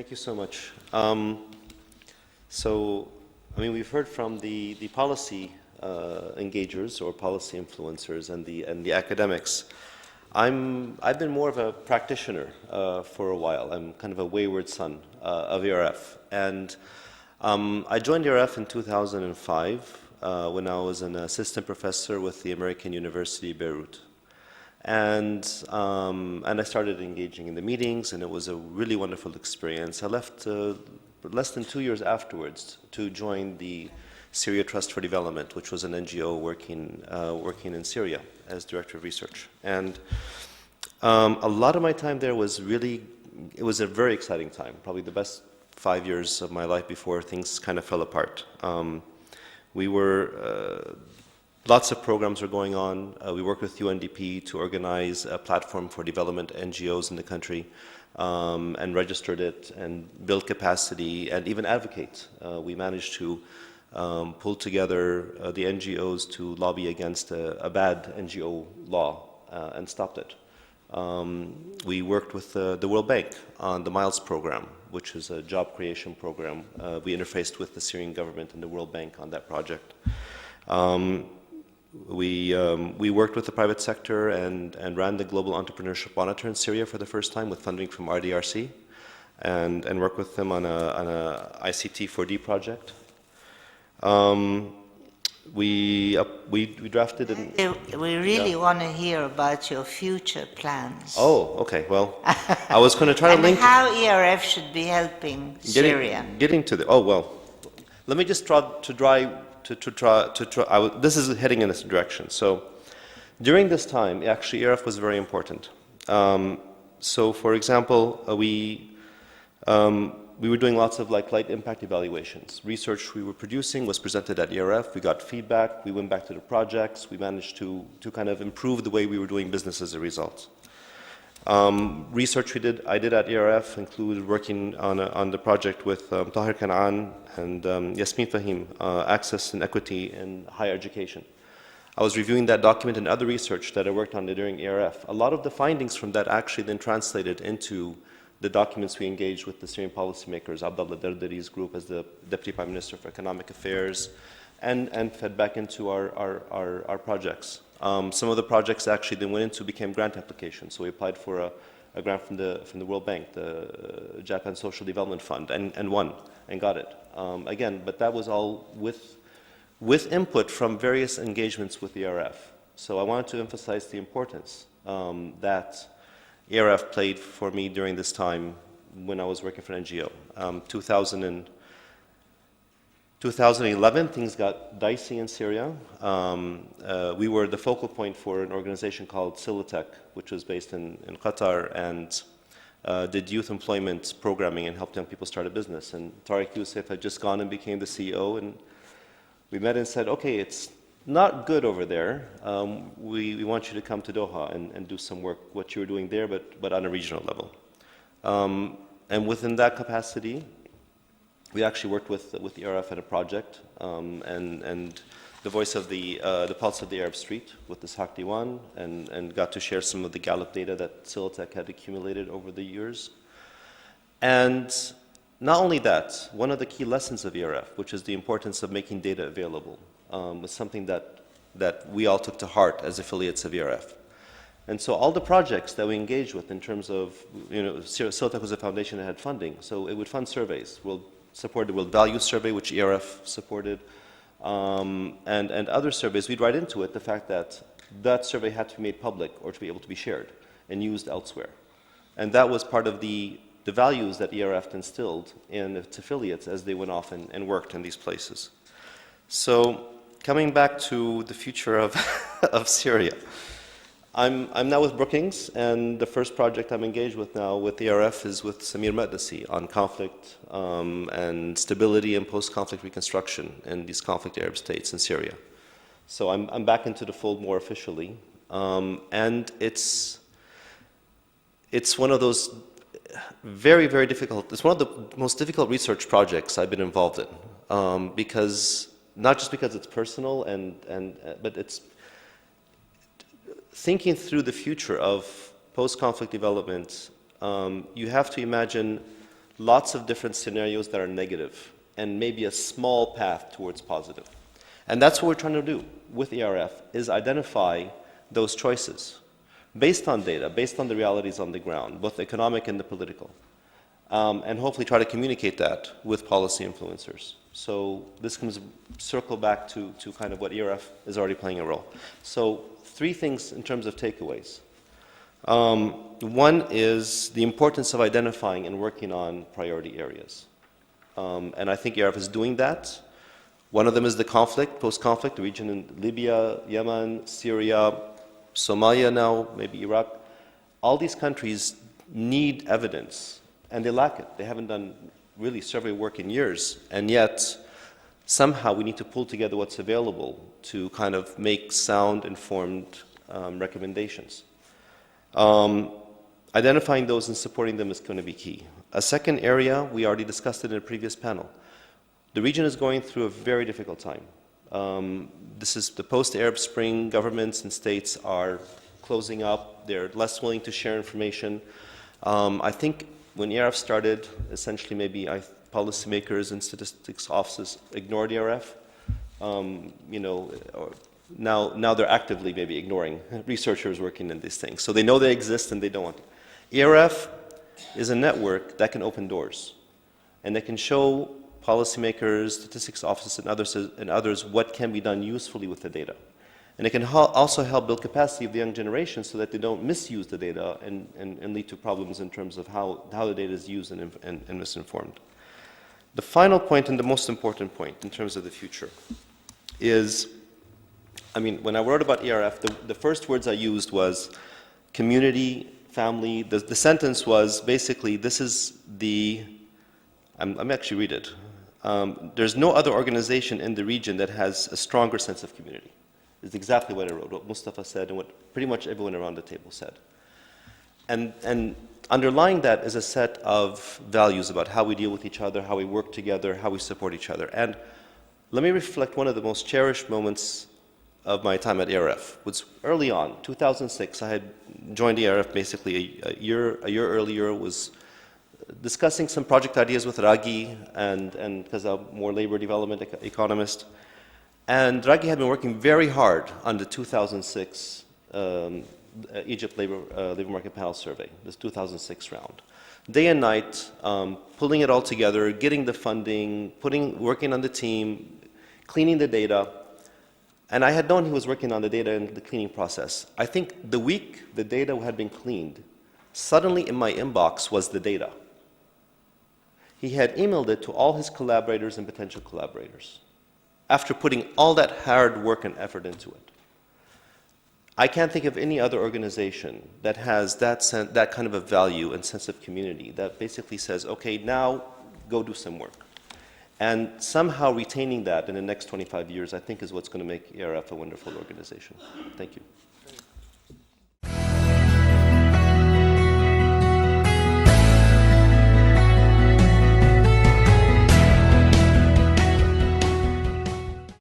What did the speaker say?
Thank you so much. We've heard from the policy engagers or policy influencers and the academics. I've been more of a practitioner for a while. I'm kind of a wayward son of ERF, and I joined ERF in 2005 when I was an assistant professor with the American University Beirut. And I started engaging in the meetings, and it was a really wonderful experience. I left less than 2 years afterwards to join the Syria Trust for Development, which was an NGO working in Syria as director of research. And a lot of my time there was it was a very exciting time, probably the best 5 years of my life before things kind of fell apart. Lots of programs were going on. We worked with UNDP to organize a platform for development NGOs in the country and registered it and build capacity and even advocate. We managed to pull together the NGOs to lobby against a bad NGO law and stopped it. We worked with the World Bank on the MILES program, which is a job creation program. We interfaced with the Syrian government and the World Bank on that project. We worked with the private sector and ran the Global Entrepreneurship Monitor in Syria for the first time with funding from RDRC and worked with them on a ICT 4D project. We drafted an... We really want to hear about your future plans. Oh, okay. Well, I was going to try to link... And how ERF should be helping Syria. Getting to the... Oh, well, let me just this is heading in this direction. So during this time, actually, ERF was very important. So, for example, we were doing lots of light impact evaluations. Research we were producing was presented at ERF. We got feedback. We went back to the projects. We managed to kind of improve the way we were doing business as a result. Research I did at ERF included working on the project with Tahir Kanaan and Yasmin Fahim, Access and Equity in Higher Education. I was reviewing that document and other research that I worked on during ERF. A lot of the findings from that actually then translated into the documents we engaged with the Syrian policymakers, Abdullah Dardari's group as the Deputy Prime Minister for Economic Affairs, and fed back into our projects. Some of the projects actually then became grant applications. So we applied for a grant from the World Bank, the Japan Social Development Fund, and won and got it. Again, but that was all with input from various engagements with the ERF. So I wanted to emphasize the importance that ERF played for me during this time when I was working for an NGO. 2011, things got dicey in Syria. We were the focal point for an organization called Silitech, which was based in Qatar and did youth employment programming and helped young people start a business. And Tariq Youssef had just gone and became the CEO, and we met and said, okay, it's not good over there. We want you to come to Doha and do some work, what you were doing there, but on a regional level. And within that capacity, we actually worked with the ERF at a project, and the voice of the pulse of the Arab Street with the Shaq Diwan, and got to share some of the Gallup data that Silitech had accumulated over the years. And not only that, one of the key lessons of ERF, which is the importance of making data available, was something that we all took to heart as affiliates of ERF. And so all the projects that we engaged with in terms of, Silitech was a foundation that had funding, so it would fund surveys. We'll support the World Values Survey, which ERF supported, and other surveys. We'd write into it the fact that that survey had to be made public or to be able to be shared and used elsewhere. And that was part of the values that ERF instilled in its affiliates as they went off and worked in these places. So coming back to the future of Syria, I'm now with Brookings, and the first project I'm engaged with now with the ERF is with Samir Maqdisi on conflict and stability and post-conflict reconstruction in these conflict Arab states in Syria. So I'm back into the fold more officially, and it's one of those very, very difficult, it's one of the most difficult research projects I've been involved in, because, not just because it's personal, but it's thinking through the future of post-conflict development. You have to imagine lots of different scenarios that are negative, and maybe a small path towards positive. And that's what we're trying to do with ERF, is identify those choices based on data, based on the realities on the ground, both economic and the political, and hopefully try to communicate that with policy influencers. So this comes circle back to kind of what ERF is already playing a role. So 3 things in terms of takeaways. One is the importance of identifying and working on priority areas. And I think ERF is doing that. One of them is the conflict, post-conflict, the region in Libya, Yemen, Syria, Somalia now, maybe Iraq. All these countries need evidence, and they lack it. They haven't done really survey work in years, and yet somehow we need to pull together what's available to kind of make sound, informed recommendations. Identifying those and supporting them is going to be key. A second area, we already discussed it in a previous panel. The region is going through a very difficult time. This is the post-Arab Spring. Governments and states are closing up. They're less willing to share information. I think when ERF started, essentially maybe policymakers and statistics offices ignored ERF. Now they're actively maybe ignoring researchers working in these things. So they know they exist and they don't want it. ERF is a network that can open doors, and that can show policymakers, statistics offices, and others what can be done usefully with the data. And it can also help build capacity of the young generation so that they don't misuse the data and lead to problems in terms of how the data is used and misinformed. The final point, and the most important point in terms of the future, is, when I wrote about ERF, the first words I used was community, family. The sentence was basically, this is let me actually read it. There's no other organization in the region that has a stronger sense of community. It's exactly what I wrote, what Mustafa said, and what pretty much everyone around the table said. And underlying that is a set of values about how we deal with each other, how we work together, how we support each other. And let me reflect one of the most cherished moments of my time at ERF. Was early on, 2006, I had joined ERF basically a year earlier, was discussing some project ideas with Ragi, and because I'm more labor development economist. And Ragi had been working very hard on the 2006 Egypt labor market panel survey, this 2006 round. Day and night, pulling it all together, getting the funding, working on the team, cleaning the data. And I had known he was working on the data and the cleaning process. I think the week the data had been cleaned, suddenly in my inbox was the data. He had emailed it to all his collaborators and potential collaborators after putting all that hard work and effort into it. I can't think of any other organization that has that kind of a value and sense of community that basically says, okay, now go do some work. And somehow retaining that in the next 25 years, I think, is what's going to make ERF a wonderful organization. Thank you.